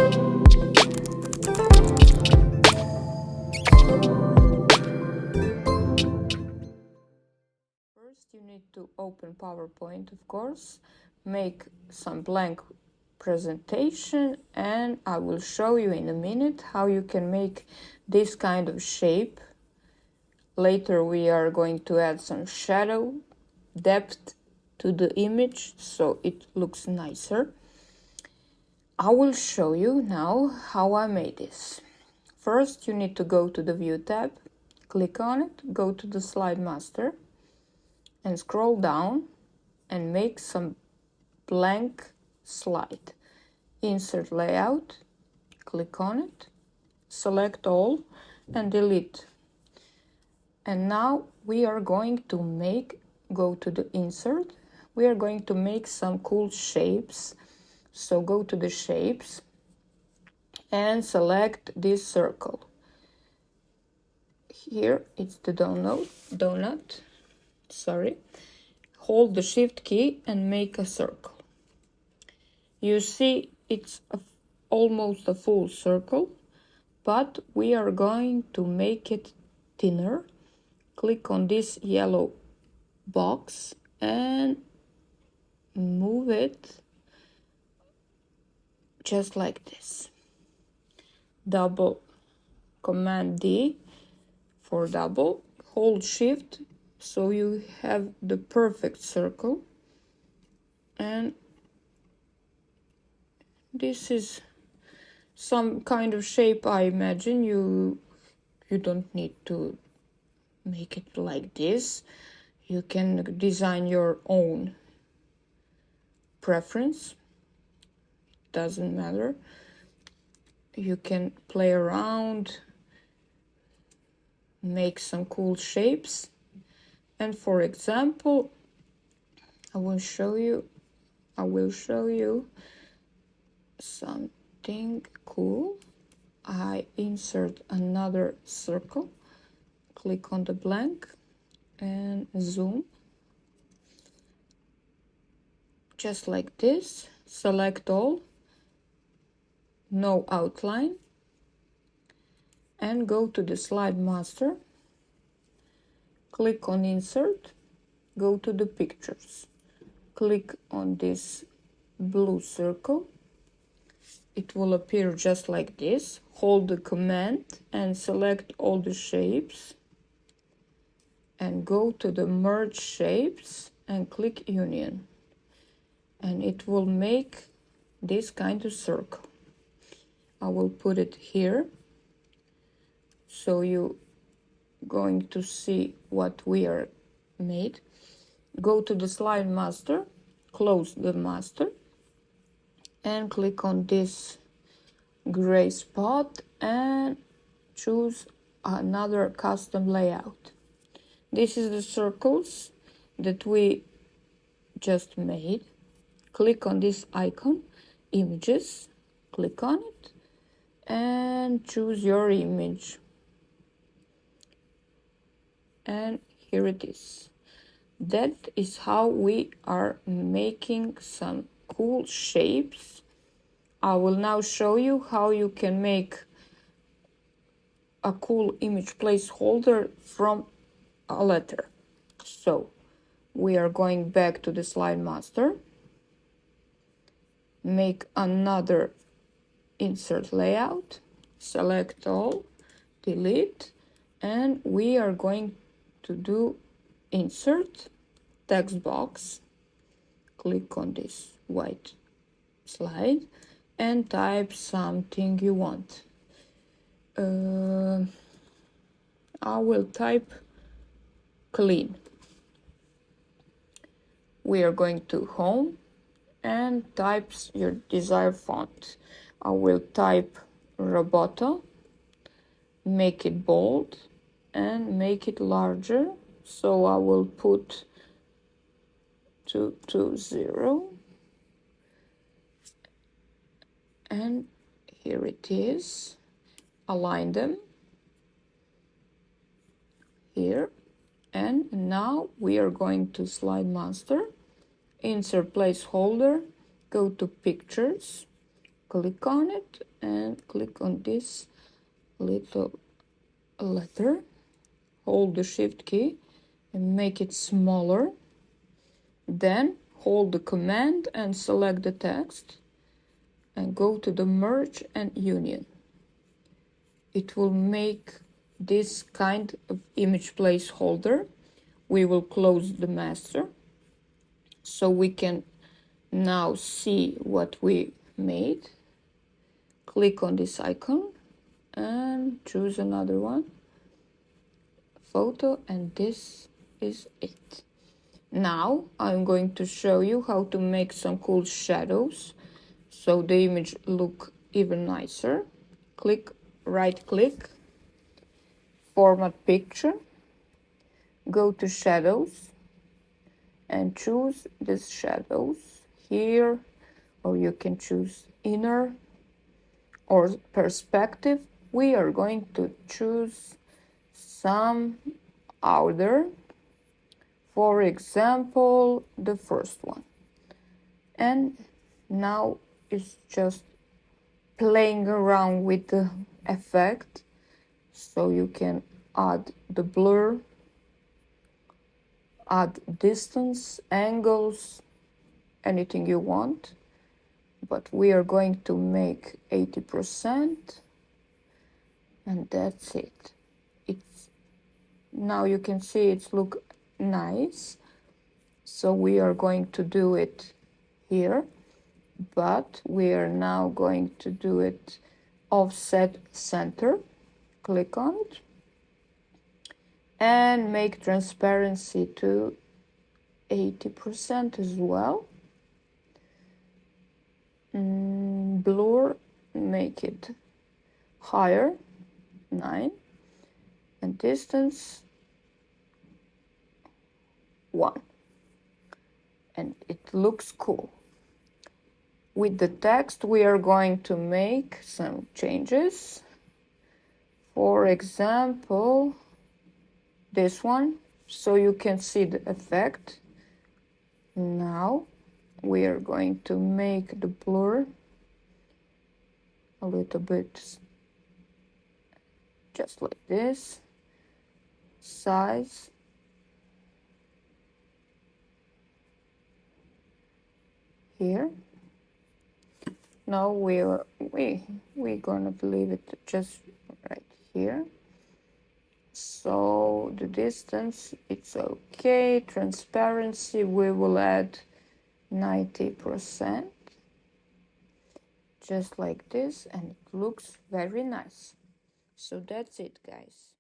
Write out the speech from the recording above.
First, you need to open PowerPoint, of course, make some blank presentation, and I will show you in a minute how you can make this kind of shape. Later we are going to add some shadow, depth to the image so it looks nicer. I will show you now how I made this. First, you need to go to the View tab, click on it, go to the Slide Master, and scroll down and make some blank slide. Insert Layout, click on it, select all, and delete. And now we are going to go to the Insert. We are going to make some cool shapes. So go to the Shapes and select this circle. Here it's the donut. Hold the Shift key and make a circle. You see it's almost a full circle, but we are going to make it thinner. Click on this yellow box and move it just like this. Double Command D for double. Hold Shift so you have the perfect circle. And this is some kind of shape. I imagine you don't need to make it like this. You can design your own preference. Doesn't matter. You can play around, make some cool shapes. And for example, I will show you something cool. I insert another circle, click on the blank and zoom. Just like this, select all, no outline, and go to the Slide Master, click on Insert, go to the Pictures, click on this blue circle. It will appear just like this. Hold the Command and select all the shapes and go to the Merge Shapes and click Union, and it will make this kind of circle. I will put it here so you're going to see what we are made. Go to the Slide Master, close the master, and click on this gray spot and choose another custom layout. This is the circles that we just made. Click on this icon, Images, click on it and choose your image. And here it is. That is how we are making some cool shapes. I will now show you how you can make a cool image placeholder from a letter. So we are going back to the Slide Master, make another Insert Layout, select all, delete, and we are going to do Insert Text Box. Click on this white slide and type something you want. I will type clean. We are going to Home and type your desired font. I will type Roboto, make it bold and make it larger. So I will put 220 and here it is. Align them here, and now we are going to Slide Master, Insert Placeholder, go to Pictures, Click on it and click on this little letter. Hold the shift key and make it smaller. Then hold the command and select the text and go to the merge and union. It will make this kind of image placeholder. We will close the master so we can now see what we made. Click on this icon and choose another one, photo, and this is it. Now I'm going to show you how to make some cool shadows so the image look even nicer. Right click, format picture, go to shadows and choose these shadows here, or you can choose inner or perspective. We are going to choose some outer, for example the first one, and now it's just playing around with the effect, so you can add the blur, add distance, angles, anything you want, but we are going to make 80%, and that's it. Now you can see it's look nice, so we are going to do it here, but we are now going to do it offset center. Click on it and make transparency to 80% as well. Blur, make it higher, 9, and distance 1, and it looks cool. With the text we are going to make some changes. For example this one, so you can see the effect. Now we are going to make the blur a little bit just like this, size here. Now we're gonna leave it just right here. So the distance, it's okay. Transparency, we will add 90%, just like this, and it looks very nice. So that's it, guys.